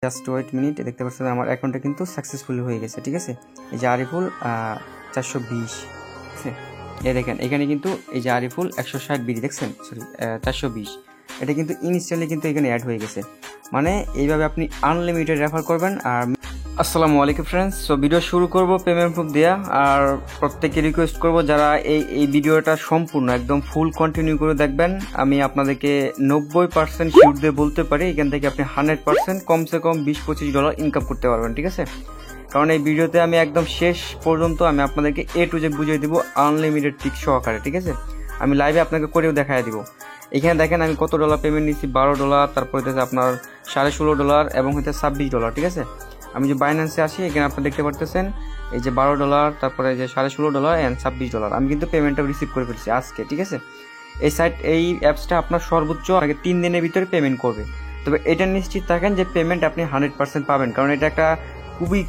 Just wait minute, দেখতে পাচ্ছেন আমার অ্যাকাউন্টটা কিন্তু সাকসেসফুলি হয়ে গেছে। ঠিক আছে, এই যে আরিফুল 420, ঠিক আছে, এই দেখেন এখানে কিন্তু এই যে আরিফুল 160 বিডি দেখছেন, সরি 420, এটা কিন্তু ইনস্ট্যান্টলি কিন্তু এখানে অ্যাড হয়ে গেছে। মানে এইভাবে আপনি আনলিমিটেড রেফার করবেন। আর আসসালামু আলাইকুম ফ্রেন্ডস, সো ভিডিও শুরু করব পেমেন্ট প্রুফ দেওয়া। আর প্রত্যেককে রিকোয়েস্ট করব যারা এই ভিডিওটা সম্পূর্ণ একদম ফুল কন্টিনিউ করে দেখবেন। আমি আপনাদেরকে 90% শিওর দিয়ে বলতে পারি এখান থেকে আপনি 100% কমসে কম $20-25 ইনকাম করতে পারবেন। ঠিক আছে, কারণ এই ভিডিওতে আমি একদম শেষ পর্যন্ত আমি আপনাদেরকে A to Z বুঝিয়ে দিব আনলিমিটেড টিক সহকারে। ঠিক আছে, আমি লাইভে আপনাকে করেও দেখাই দিব। এখানে দেখেন আমি কত ডলার পেমেন্ট নিচ্ছি, $12, তারপর হচ্ছে আপনার $16.5 এবং হচ্ছে $26। ঠিক আছে, আমি যে বাইন্যান্সে আসি এখানে আপনি দেখতে পারতেছেন এই যে $12, তারপরে যে $16.5 অ্যান্ড $26 আমি কিন্তু পেমেন্টটা রিসিভ করে ফেলছি আজকে। ঠিক আছে, এই অ্যাপসটা আপনার সর্বোচ্চ আগে 3 দিনের ভিতরে পেমেন্ট করবে। তবে এটা নিশ্চিত থাকেন যে পেমেন্ট আপনি 100% পাবেন, কারণ এটা একটা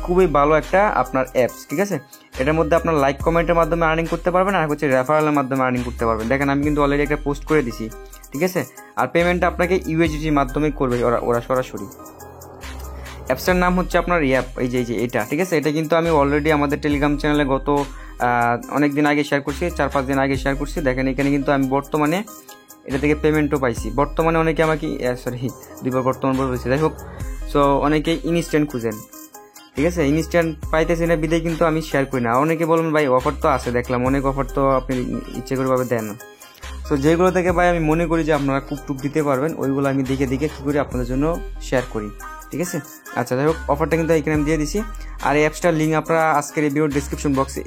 খুবই ভালো একটা আপনার অ্যাপস। ঠিক আছে, এটার মধ্যে আপনার লাইক কমেন্টের মাধ্যমে আর্নিং করতে পারবেন, আর হচ্ছে রেফারেলের মাধ্যমে আর্নিং করতে পারবেন। দেখেন আমি কিন্তু অলরেডি একটা পোস্ট করে দিছি। ঠিক আছে, আর পেমেন্টটা আপনাকে ইউএসডিটির মাধ্যমে করবে ওরা সরাসরি। অ্যাপসটার নাম হচ্ছে আপনার অ্যাপ, এই যে এটা। ঠিক আছে, এটা কিন্তু আমি অলরেডি আমাদের টেলিগ্রাম চ্যানেলে গত অনেক দিন আগে শেয়ার করছি, 4-5 দিন আগে শেয়ার করছি। দেখেন এখানে কিন্তু আমি বর্তমানে এটা থেকে পেমেন্টও পাইছি। বর্তমানে অনেকে আমাকে দুইবার বর্তমান বলছি, যাই হোক। সো অনেকে ইনস্ট্যান্ট খুঁজেন, ঠিক আছে, ইনস্ট্যান্ট পাইতেছি না বিদায় কিন্তু আমি শেয়ার করি না। অনেকে বলবেন ভাই অফার তো আছে, দেখলাম অনেক অফার তো আপনি ইচ্ছে করে ভাবে দেন না। সো যেগুলো থেকে ভাই আমি মনে করি যে আপনারা টুক দিতে পারবেন, ওইগুলো আমি দেখে কী করি আপনাদের জন্য শেয়ার করি। ঠিক আছে, আচ্ছা যাই হোক, অফারটা কিন্তু এখানে আমি দিয়ে দিছি। আর এই অ্যাপসটার লিঙ্ক আপনারা আজকের এই ভিডিওর ডিসক্রিপশন বক্সে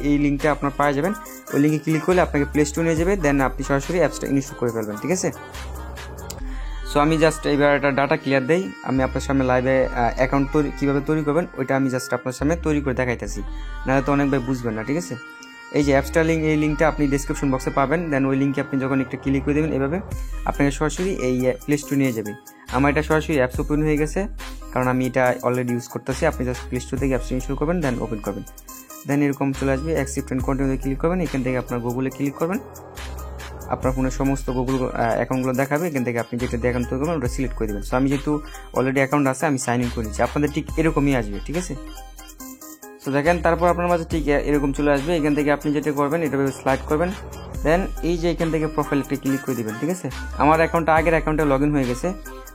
এই লিঙ্কটা আপনার পাওয়া যাবেন। ওই লিঙ্কে ক্লিক করলে আপনাকে প্লে স্টোরে নিয়ে যাবে, দেন আপনি সরাসরি অ্যাপসটা ইনস্টল করে ফেলবেন। ঠিক আছে, সো আমি জাস্ট এবার একটা ডাটা ক্লিয়ার দেই। আমি আপনার সামনে লাইভে অ্যাকাউন্ট কীভাবে তৈরি করবেন ওইটা আমি জাস্ট আপনার সামনে তৈরি করে দেখাইতেছি, নাহলে তো অনেক ভাই বুঝবেন না। ঠিক আছে, এই যে অ্যাপসটার লিঙ্ক, এই লিঙ্কটা আপনি ডিসক্রিপশন বক্সে পাবেন। দেন ওই লিঙ্কে আপনি যখন একটা ক্লিক করে দেবেন এভাবে আপনাকে সরাসরি এই প্লে স্টোরে নিয়ে যাবে। আমার এটা সরাসরি অ্যাপস ওপেন হয়ে গেছে, কারণ আমি এটা অলরেডি ইউজ করতেছি। আপনি জাস্ট প্লে স্টোর থেকে অ্যাপসটা ইনস্টল করবেন, দেন ওপেন করবেন, দেন এরকম চলে আসবে। অ্যাকসেপ্ট অ্যান্ড কন্টিনিউতে ক্লিক করবেন। এখান থেকে আপনার গুগলে ক্লিক করবেন, আপনার ফোনের সমস্ত গুগল অ্যাকাউন্টগুলো দেখাবে। এখান থেকে আপনি যেটা অ্যাকাউন্ট তৈরি করবেন ওটা সিলেক্ট করে দেবেন। সো আমি যেহেতু অলরেডি অ্যাকাউন্ট আছে আমি সাইন ইন করে নিচ্ছি, আপনাদের ঠিক এরকমই আসবে। ঠিক আছে, সো দেখেন তারপর আপনার মাঝে ঠিক এরকম চলে আসবে। এখান থেকে আপনি যেটা করবেন এটা স্লাইড করবেন, দেন এই যে এখান থেকে প্রোফাইলটা ক্লিক করে দেবেন। ঠিক আছে, আমার অ্যাকাউন্টটা আগের অ্যাকাউন্টে লগ ইন হয়ে গেছে।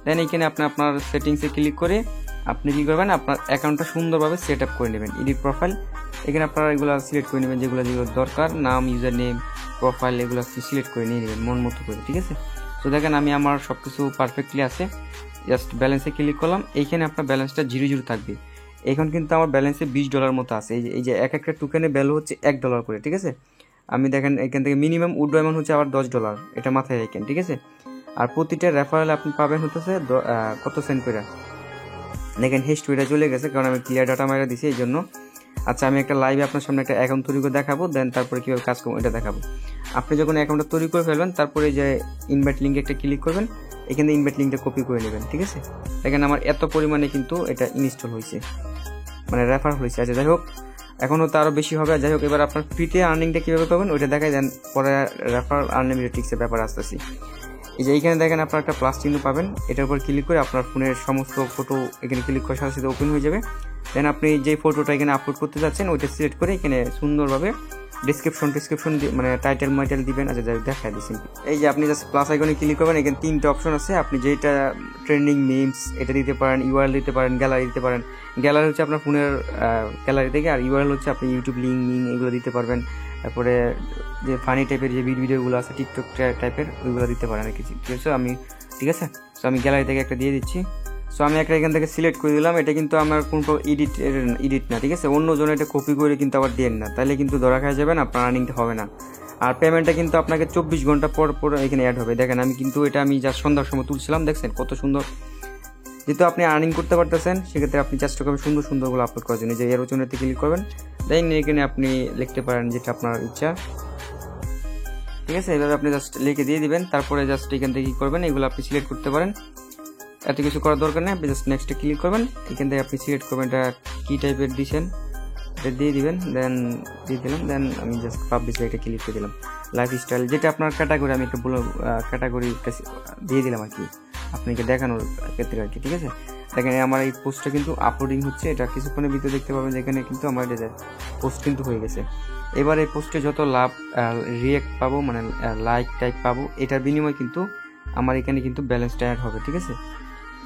দেন এখানে আপনি আপনার সেটিংসে ক্লিক করে আপনি কী করবেন, আপনার অ্যাকাউন্টটা সুন্দরভাবে সেট আপ করে নেবেন। এডিট প্রোফাইল, এখানে আপনারা এগুলো সিলেক্ট করে নেবেন যেগুলো দরকার, নাম, ইউজার নেম, প্রোফাইল, এগুলো সিলেক্ট করে নিয়ে নেবেন মন মতো করে। ঠিক আছে, তো দেখেন আমি আমার সব কিছু পারফেক্টলি আছে। জাস্ট ব্যালেন্সে ক্লিক করলাম, এইখানে আপনার ব্যালেন্সটা 0 থাকবে। এখন কিন্তু আমার ব্যালেন্সে $20 মতো আছে। এই যে এক একটা টোকেনের ভ্যালু হচ্ছে $1 করে। ঠিক আছে, আমি দেখেন এখান থেকে মিনিমাম উইথড্র অ্যামাউন্ট হচ্ছে আবার $10, এটা মাথায় রাখেন। ঠিক আছে, আর প্রতিটা রেফারেল আপনি পাবেন হতেছে কত সেন্ট করে। দেখেন হিস্ট্রিটা চলে গেছে, কারণ আমি ক্লিয়ার ডাটা মারা দিছি এই জন্য। আচ্ছা, আমি একটা লাইভে আপনার সামনে একটা অ্যাকাউন্ট তৈরি করে দেখাবো, দেন তারপরে কীভাবে কাজ করবো এটা দেখাবো। আপনি যখন অ্যাকাউন্টটা তৈরি করে ফেলবেন তারপরে যে ইনভাইট লিঙ্কে একটা ক্লিক করবেন, এখানে ইনভাইট লিঙ্কটা কপি করে নেবেন। ঠিক আছে, দেখেন আমার এত পরিমাণে কিন্তু এটা ইনস্টল হয়েছে, মানে রেফার হয়েছে। আচ্ছা যাই হোক, এখনও তো আরও বেশি হবে। যাই হোক, এবার আপনার ফ্রিতে আর্নিংটা কীভাবে পাবেন ওইটা দেখাই, দেন পরে রেফার আনলিমিটেড টিক্সের ব্যাপার আসতেছি। এই যে এইখানে দেখেন আপনার একটা প্লাস চিহ্ন পাবেন, এটার উপর ক্লিক করে আপনার ফোনের সমস্ত ফটো এখানে ক্লিক করার সাথে সাথে ওপেন হয়ে যাবে। দেন আপনি যে ফটোটা এখানে আপলোড করতে যাচ্ছেন ওইটা সিলেক্ট করে এখানে সুন্দরভাবে ডিসক্রিপশন মানে টাইটেল দিবেন। আচ্ছা যাই দেখাই দিচ্ছি, এই যে আপনি জাস্ট প্লাস আইকনে ক্লিক করবেন, এখানে 3টা অপশন আছে। আপনি যেটা ট্রেন্ডিং মিমস এটা দিতে পারেন, ইউআরএল দিতে পারেন, গ্যালারি দিতে পারেন। গ্যালারি হচ্ছে আপনার ফোনের গ্যালারি থেকে, আর ইউআরএল হচ্ছে আপনি ইউটিউব লিঙ্ক এগুলো দিতে পারবেন। তারপরে যে ফানি টাইপের যে ভিডিওগুলো আছে টিকটক টাইপের ওইগুলো দিতে পারেন আর কিছু। ঠিক আছে, সো আমি গ্যালারি থেকে একটা দিয়ে দিচ্ছি। সো আমি একটা এখান থেকে সিলেক্ট করে দিলাম। এটা কিন্তু আমার কোনো এডিট না। ঠিক আছে, অন্য জন এটা কপি করে কিন্তু আবার দেন না, তাহলে কিন্তু ধরা খাওয়া যাবে না, আপনার আর্নিংটা হবে না। আর পেমেন্টটা কিন্তু আপনাকে 24 ঘন্টা পর এখানে অ্যাড হবে। দেখেন আমি কিন্তু এটা আমি যা সন্ধ্যার সময় তুলছিলাম, দেখছেন কত সুন্দর। যেহেতু আপনি আর্নিং করতে পারতেছেন সেক্ষেত্রে আপনি চেষ্টা করবেন সুন্দরগুলো আপলোড করার জন্য। যে এর ওজনেতে ক্লিক করবেন, দেন এখানে আপনি লিখতে পারেন যেটা আপনার ইচ্ছা। ঠিক আছে, এইভাবে আপনি জাস্ট লিখে দিয়ে দিবেন। তারপরে জাস্ট এখান থেকে কী করবেন, এগুলো আপনি সিলেক্ট করতে পারেন, এত কিছু করার দরকার নেই। আপনি জাস্ট নেক্সটে ক্লিক করবেন, এখান থেকে আপনি সিলেক্ট করবেন এটা কী টাইপের দিচ্ছেন এটা দিয়ে দিবেন। দেন দিয়ে দিলাম, দেন আমি জাস্ট পাবলিশ একটা ক্লিক করে দিলাম। লাইফস্টাইল যেটা আপনার ক্যাটাগরি, আমি একটা ক্যাটাগরি দিয়ে দিলাম আর কি আপনাকে দেখানোর ক্ষেত্রে আর কি। ঠিক আছে, দেখেন আমার এই পোস্টটা কিন্তু আপলোডিং হচ্ছে, এটা কিছুক্ষণের ভিতরে দেখতে পাবেন যেখানে কিন্তু আমার পোস্ট কিন্তু হয়ে গেছে। এবার এই পোস্টে যত লাভ রিয়েক্ট পাবো, মানে লাইক টাইপ পাবো, এটার বিনিময়ে কিন্তু আমার এখানে কিন্তু ব্যালেন্সটা অ্যাড হবে। ঠিক আছে,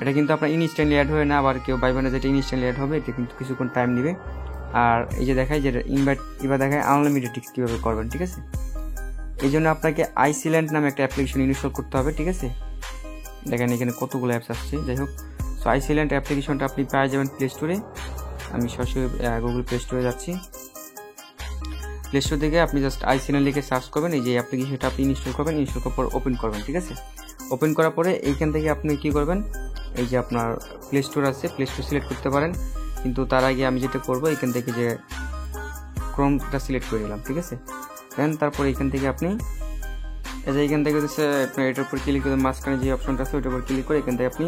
এটা কিন্তু আপনার ইনস্ট্যান্টলি অ্যাড হয় না, আবার কেউ ভাইবেন না যেটা ইনস্ট্যান্টলি অ্যাড হবে, এটা কিন্তু কিছুক্ষণ টাইম নেবে। আর এই যে দেখায় যে ইনভাইট, এবার দেখায় আনলিমিটেড টিক্স কীভাবে করবেন। ঠিক আছে, এই জন্য আপনাকে আইসিল্যান্ড নামে একটা অ্যাপ্লিকেশন ইনস্টল করতে হবে। ঠিক আছে, দেখেন এখানে কতগুলো অ্যাপস আসছে। যাই হোক, সো আইসিল্যান্ড অ্যাপ্লিকেশনটা আপনি পেয়ে যাবেন প্লে স্টোরে। আমি সরাসরি গুগল প্লে স্টোরে যাচ্ছি। প্লে স্টোর থেকে আপনি জাস্ট আইসিল্যান্ড লিখে সার্চ করবেন, এই যে অ্যাপ্লিকেশনটা আপনি ইনস্টল করবেন, ইনস্টল করার পর ওপেন করবেন। ঠিক আছে, ওপেন করার পরে এইখান থেকে আপনি কি করবেন, এই যে আপনার প্লে স্টোর আছে, প্লে স্টোর সিলেক্ট করতে পারেন, কিন্তু তার আগে আমি যেটা করবো এখান থেকে যে ক্রোমটা সিলেক্ট করে নিলাম। ঠিক আছে, দেন তারপর এখান থেকে আপনি এই যে এখান থেকে হচ্ছে আপনার এটার উপর ক্লিক করে মাঝখানে যে অপশনটা আছে ওটার উপর ক্লিক করে এখান থেকে আপনি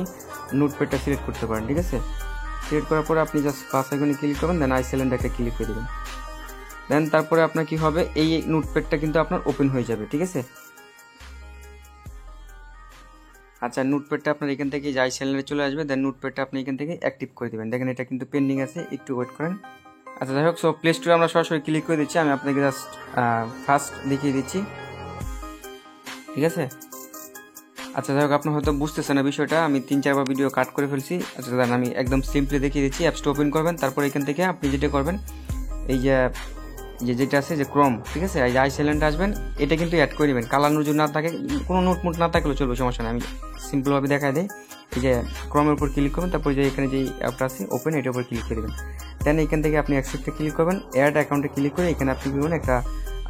নোটপ্যাডটা সিলেক্ট করতে পারেন। ঠিক আছে, সিলেক্ট করার পরে আপনি জাস্ট প্লাস আইকনে ক্লিক করবেন, দেন আইসিল্যান্ড একটা ক্লিক করে দেবেন। দেন তারপরে আপনার কি হবে, এই নোটপ্যাডটা কিন্তু আপনার ওপেন হয়ে যাবে। ঠিক আছে, আচ্ছা নোটপ্যাডটা আপনার এখান থেকে যে আইসিল্যান্ডে চলে আসবে, দেন নোটপ্যাডটা আপনি এখান থেকে অ্যাক্টিভ করে দেবেন। দেখেন এটা কিন্তু পেন্ডিং আছে, একটু ওয়েট করেন। আচ্ছা যাই হোক, সো প্লে স্টোরে আমরা সরাসরি ক্লিক করে দিচ্ছি। আমি আপনাকে জাস্ট ফার্স্ট দেখিয়ে দিচ্ছি। ঠিক আছে, আচ্ছা যাই হোক, আপনার হয়তো বুঝতেছেন না বিষয়টা, আমি 3-4বার ভিডিও কাট করে ফেলছি। আচ্ছা দেন আমি একদম সিম্পলি দেখিয়ে দিচ্ছি। অ্যাপসটা ওপেন করবেন, তারপর এখান থেকে আপনি যেটা করবেন, এই যেটা আছে যে ক্রোম, ঠিক আছে, এই যে আইসিল্যান্ড আসবেন, এটা কিন্তু অ্যাড করে নেবেন। কালার যদি না থাকে, কোনো নোটমোট না থাকলেও চলবে, সমস্যা নেই। আমি সিম্পলভাবে দেখাই দিই। এই যে ক্রোমের উপর ক্লিক করবেন, তারপর যে এখানে যে অ্যাপটা আছে ওপেন, এটার উপর ক্লিক করে দেবেন। দেন এখান থেকে আপনি অ্যাকসেপ্টে ক্লিক করবেন, অ্যাড অ্যাকাউন্টে ক্লিক করে এখানে আপনি কি করবেন, একটা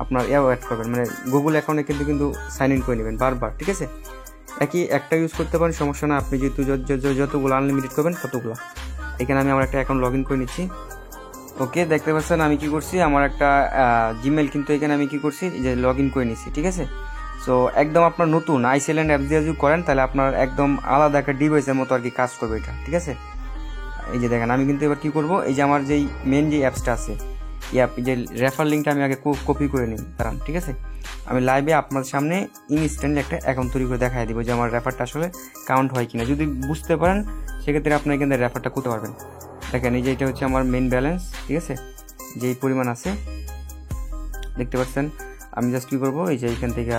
আপনার অ্যাড করবেন, মানে গুগল অ্যাকাউন্টে কিন্তু সাইন ইন করে নেবেন বারবার। ঠিক আছে, একটা ইউজ করতে পারেন, সমস্যা না। আপনি যেহেতু যতগুলো আনলিমিটেড করবেন ততগুলো। এখানে আমি আমার একটা অ্যাকাউন্ট লগ ইন করে নিচ্ছি। ওকে, দেখতে পাচ্ছেন আমি কি করছি, আমার একটা জিমেল কিন্তু এখানে আমি কি করছি, যে লগ ইন করে নিচ্ছি। ঠিক আছে, সো একদম আপনার নতুন আইসিল্যান্ড অ্যাপ দিয়ে যদি করেন তাহলে আপনার একদম আলাদা একটা ডিভাইসের মতো আর কি কাজ করবে এটা। ঠিক আছে, এই যে দেখেন আমি কিন্তু এবার কি করব, এই যে আমার যেই মেন যে অ্যাপসটা আছে, এই অ্যাপ যে রেফার লিঙ্কটা আমি আগে কপি করে নিই দাঁড়ান। ঠিক আছে, আমি লাইভে আপনার সামনে ইনস্ট্যান্টলি একটা অ্যাকাউন্ট তৈরি করে দেখাই দিব যে আমার রেফারটা আসলে কাউন্ট হয় কিনা। যদি বুঝতে পারেন সেক্ষেত্রে আপনার এখান থেকে রেফারটা করতে পারবেন। দেখেন এই যে এটা হচ্ছে আমার মেন ব্যালেন্স। ঠিক আছে, যেই পরিমাণ আছে দেখতে পাচ্ছেন। আমি জাস্ট কী করবো, এই যে এখান থেকে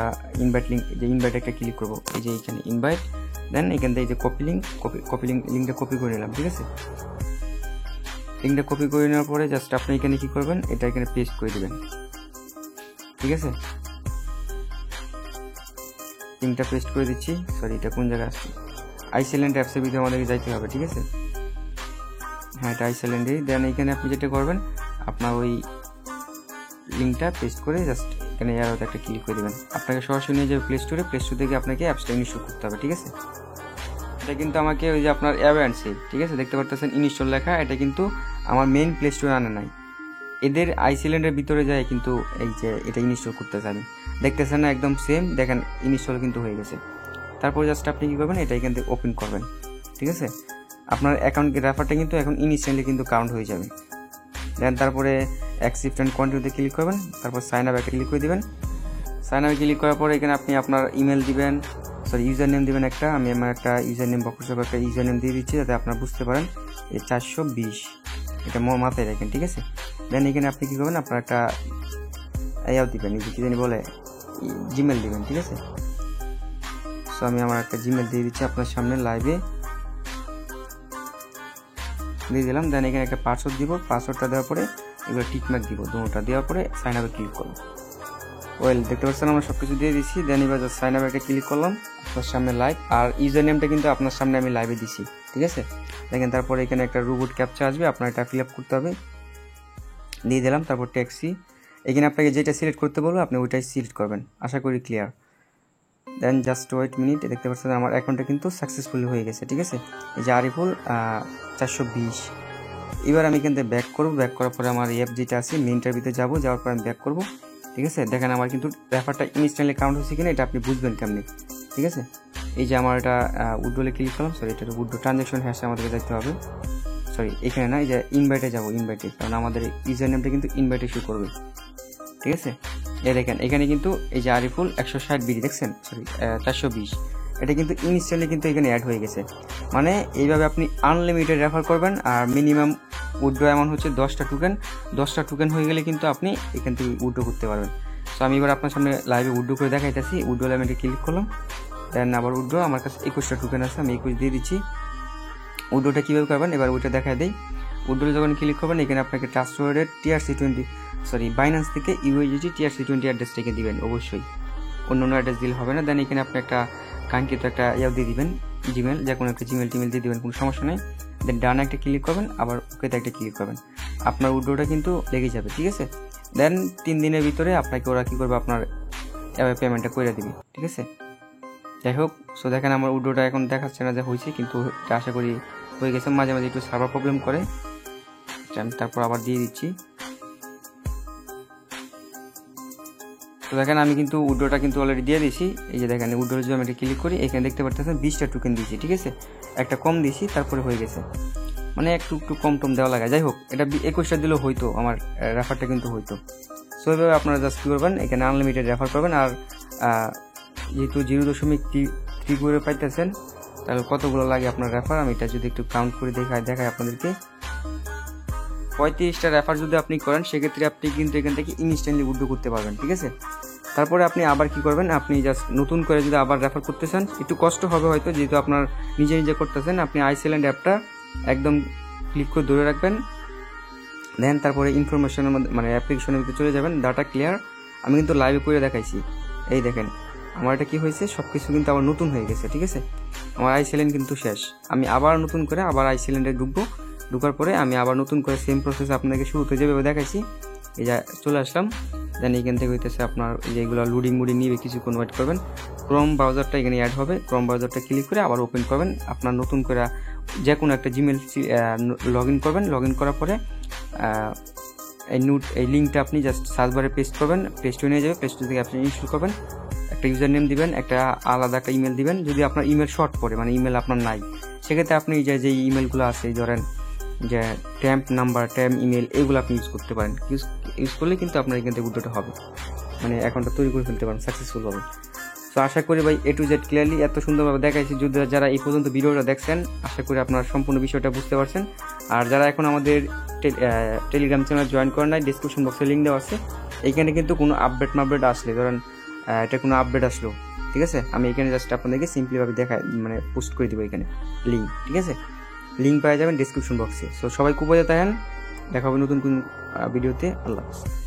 ইনভাইট লিঙ্ক, যে ইনভাইট একটা ক্লিক করবো, এই যে এখানে ইনভাইট, দেন এখান থেকে যে কপি লিঙ্কটা কপি করে নিলাম। ঠিক আছে, লিঙ্কটা কপি করে নেওয়ার পরে জাস্ট আপনি এখানে কী করবেন, এটা এখানে পেস্ট করে দেবেন। ঠিক আছে, লিঙ্কটা পেস্ট করে দিচ্ছি। সরি, এটা কোন জায়গায় আসছে, আইসিল্যান্ড অ্যাপসের ভিতরে আমাদেরকে যাইতে হবে। ঠিক আছে, হ্যাঁ এটা আইসিল্যান্ডেই। দেন এখানে আপনি যেটা করবেন, আপনার ওই লিঙ্কটা পেস্ট করে জাস্ট এখানে এয়ারতে একটা ক্লিক করে দেবেন। আপনাকে সরাসরি নিয়ে যাবে প্লে স্টোরে, প্লে স্টোর থেকে আপনাকে অ্যাপসটা ইনস্টল করতে হবে। ঠিক আছে, এটা কিন্তু আমাকে ওই যে আপনার অ্যাপ আনছে। ঠিক আছে, দেখতে পাচ্ছেন ইনস্টল লেখা, এটা কিন্তু আমার মেইন প্লে স্টোরে আনে নাই, এদের আইসিল্যান্ডের ভিতরে যায় কিন্তু এই যে এটা ইনস্টল করতে চান, দেখতেছেন না একদম সেম। দেখেন ইনস্টল কিন্তু হয়ে গেছে। তারপর জাস্ট আপনি কী করবেন, এটা এখান থেকে ওপেন করবেন। ঠিক আছে, আপনার অ্যাকাউন্ট রেফারটা কিন্তু এখন ইনস্ট্যান্টলি কিন্তু কাউন্ট হয়ে যাবে। দেন তারপরে অ্যাকসেপ্ট অ্যান্ড কন্টিনিউতে ক্লিক করবেন, তারপর সাইন আপ ক্লিক করে দেবেন। সাইন আপে ক্লিক করার পরে এখানে আপনি আপনার ইমেল দিবেন, সরি ইউজার নেম দিবেন একটা। আমি আমার একটা ইউজার নেম বক্সে একটা ইউজার নেম দিয়ে দিচ্ছি যাতে আপনারা বুঝতে পারেন। এই 420 এটা মাথায় রাখেন। ঠিক আছে, দেন এখানে আপনি কী করবেন, আপনার একটা ইয়াও দিবেন, এই যে কী জানি বলে জিমেল দিবেন। ঠিক আছে, সো আমি আমার একটা জিমেল দিয়ে দিচ্ছি আপনার সামনে লাইভে দিয়ে দিলাম। দেন এখানে একটা পাসওয়ার্ড দিব, পাসওয়ার্ডটা দেওয়ার পরে এগুলো টিকমার্ক দিব, দুটোটা দেওয়ার পরে সাইন আপে ক্লিক করবো। ওয়েল, দেখতে পাচ্ছেন আমরা সব কিছু দিয়ে দিচ্ছি। দেন এবার জাস্ট সাইন আপে একটা ক্লিক করলাম, আপনার সামনে লাইভ, আর ইউজার নেমটা কিন্তু আপনার সামনে আমি লাইভে দিছি। ঠিক আছে, দেখেন তারপরে এখানে একটা রোবট ক্যাপচা আসবে, আপনার এটা ফিল আপ করতে হবে, দিয়ে দিলাম। তারপর ট্যাক্সি, এখানে আপনাকে যেটা সিলেক্ট করতে বলবো আপনি ওইটাই সিলেক্ট করবেন, আশা করি ক্লিয়ার। দেন জাস্ট ওয়েট মিনিট, দেখতে পাচ্ছেন আমার অ্যাকাউন্টটা কিন্তু সাকসেসফুলি হয়ে গেছে। ঠিক আছে, এই যে আরিফুল 420। এবার আমি এখান থেকে ব্যাক করবো, ব্যাক করার পরে আমার অ্যাপ যেটা আছে মেইনটার ভিতরে যাবো, যাওয়ার পর আমি ব্যাক করবো। ঠিক আছে, দেখেন আমার কিন্তু রেফারটা ইনস্ট্যান্টলি কাউন্ট হচ্ছে কিনা এটা আপনি বুঝবেন কেমনি। ঠিক আছে, এই যে আমার এটা উড্রোলে ক্লিক করলাম, সরি এটা উড্রো ট্রানজ্যাকশন হ্যাশে আমাদেরকে দেখতে হবে, সরি এখানে না, এই যে ইনভাইটে যাবো, ইনভাইটে, কারণ আমাদের ইউজার নেমটা কিন্তু ইনভাইটে শো করবে। ঠিক আছে, দেখেন এখানে কিন্তু এই যে আরিফুল 160 বিডি দেখছেন, সরি 420, এটা কিন্তু ইনস্ট্যান্টলি কিন্তু এখানে অ্যাড হয়ে গেছে। মানে এইভাবে আপনি আনলিমিটেড রেফার করবেন, আর মিনিমাম উইথড্র অ্যামাউন্ট হচ্ছে 10টা টোকেন। 10টা টোকেন হয়ে গেলে কিন্তু আপনি এখান থেকে উইথড্র করতে পারবেন। সো আমি এবার আপনার সামনে লাইভে উইথড্র করে দেখাইতেছি। উইথড্র এলিমেন্টে ক্লিক করলাম, দেন আবার উইথড্র। আমার কাছে 21টা টোকেন আছে, আমি 21 দিয়ে দিচ্ছি। উইথড্রটা কীভাবে করবেন এবার ওইটা দেখাই দেই। উইথড্র যখন ক্লিক করবেন এখানে আপনাকে ট্রাস্টওয়ার্ডের বাইন্যান্স থেকে USDT TRC20 অ্যাড্রেসটা এখানে দিবেন অবশ্যই, অন্য অ্যাড্রেস দিলে হবে না। দেন এখানে আপনি একটা কাঙ্ক্ষিত একটা দিয়ে দিবেন, জিমেল, যে কোনো একটা জিমেল টিমেল দিয়ে দিবেন, কোনো সমস্যা নেই। দেন ডানে একটা ক্লিক করবেন, আবার ওকেতে একটা ক্লিক করবেন, আপনার উইথড্রটা কিন্তু লেগে যাবে, ঠিক আছে। দেন 3 দিনের ভিতরে আপনাকে ওরা কী করবে, আপনার পেমেন্টটা করে দিবে, ঠিক আছে। যাই হোক, সো দেখেন আমার উইথড্রটা এখন দেখাচ্ছে না যে হয়েছে, কিন্তু আশা করি হয়ে গেছে। মাঝে মাঝে একটু সার্ভার প্রবলেম করে, আমি তারপর আবার দিয়ে দিচ্ছি। তো দেখেন আমি কিন্তু উইথড্রটা কিন্তু অলরেডি দিয়ে দিয়েছি। এই যে দেখেন উইথড্রোর জন্য আমি এটা ক্লিক করি, এখানে দেখতে পাচ্ছেন 20টা টোকেন দিয়েছি, ঠিক আছে। একটা কম দিয়েছি, তারপরে হয়ে গেছে, মানে একটু কম টম দেওয়া লাগে। যাই হোক, এটা 21টা দিলেও হয়তো আমার রেফারটা কিন্তু হয়তো। সো এইভাবে আপনারা জাস্ট কী করবেন, এখানে আনলিমিটেড রেফার করবেন। আর যেহেতু 0.3 করে পাইতেছেন, তাহলে কতগুলো লাগে আপনার রেফার, আমি এটা যদি একটু কাউন্ট করে দেখাই আপনাদেরকে। 35টা রেফার যদি আপনি করেন, সেক্ষেত্রে আপনি কিন্তু এখান থেকে ইনস্ট্যান্টলি উইথড্র করতে পারবেন, ঠিক আছে। তারপরে আপনি আবার কি করবেন, আপনি জাস্ট নতুন করে যদি আবার রেফার করতে চান, একটু কষ্ট হবে হয়তো, যেহেতু আপনার নিজে করতেছেন। আপনি আইসল্যান্ড অ্যাপটা একদম ক্লিক করে ধরে রাখবেন, দেন তারপরে ইনফরমেশনের মধ্যে মানে অ্যাপ্লিকেশনের ভিতরে চলে যাবেন, ডাটা ক্লিয়ার। আমি কিন্তু লাইভে করে দেখাইছি, এই দেখেন আমার এটা কী হয়েছে, সব কিছু কিন্তু আবার নতুন হয়ে গেছে, ঠিক আছে। আমার আইসল্যান্ড কিন্তু শেষ, আমি আবার নতুন করে আবার আইসল্যান্ডে ঢুকার পরে আমি আবার নতুন করে সেম প্রসেস আপনাকে শুরুতে যেভাবে দেখাইছি, এই যা চলে আসলাম। দেন এখান থেকে হইতেছে আপনার যেগুলো লোডিং নিবে, কিছুক্ষণ ওয়েট করবেন। ক্রোম ব্রাউজারটা এখানে অ্যাড হবে, ক্রোম ব্রাউজারটা ক্লিক করে আবার ওপেন করবেন। আপনার নতুন করে যে কোনো একটা জিমেল লগ ইন করবেন। লগ ইন করার পরে এই লিঙ্কটা আপনি জাস্ট সার্চ বারে পেস্ট করবেন, পেস্ট হয়ে নিয়ে যাবে। পেস্ট থেকে আপনি ইনস্টল করবেন, একটা ইউজার নেম দিবেন, একটা আলাদা একটা ইমেল দিবেন। যদি আপনার ইমেল শর্ট পড়ে, মানে ইমেল আপনার নাই, সেক্ষেত্রে আপনি যে ইমেলগুলো আছে, ধরেন যে ট্যাম্প নাম্বার, ট্যাম্প ইমেল, এগুলো আপনি ইউজ করতে পারেন। ইউজ করলে কিন্তু আপনার এখান থেকে উইথড্রটা হবে, মানে অ্যাকাউন্টটা তৈরি করে ফেলতে পারেন সাকসেসফুল হবে। তো আশা করি ভাই A to Z ক্লিয়ারলি এত সুন্দরভাবে দেখাইছি। যদি যারা এই পর্যন্ত ভিডিওটা দেখছেন, আশা করি আপনারা সম্পূর্ণ বিষয়টা বুঝতে পারছেন। আর যারা এখন আমাদের টেলিগ্রাম চ্যানেল জয়েন করেন নাই, ডিসক্রিপশন বক্সে লিঙ্ক দেওয়া আছে। এইখানে কিন্তু কোনো আপডেট আসলে, ধরেন এটা কোনো আপডেট আসলো, ঠিক আছে, আমি এখানে জাস্ট আপনাদেরকে সিম্পলিভাবে মানে পোস্ট করে দেবো এখানে লিঙ্ক, ঠিক আছে। লিঙ্ক পাওয়া যাবেন ডিসক্রিপশন বক্সে। সো সবাই খুব ভালো থাকেন, দেখা হবে নতুন কোন ভিডিওতে। আল্লাহ হাফেজ।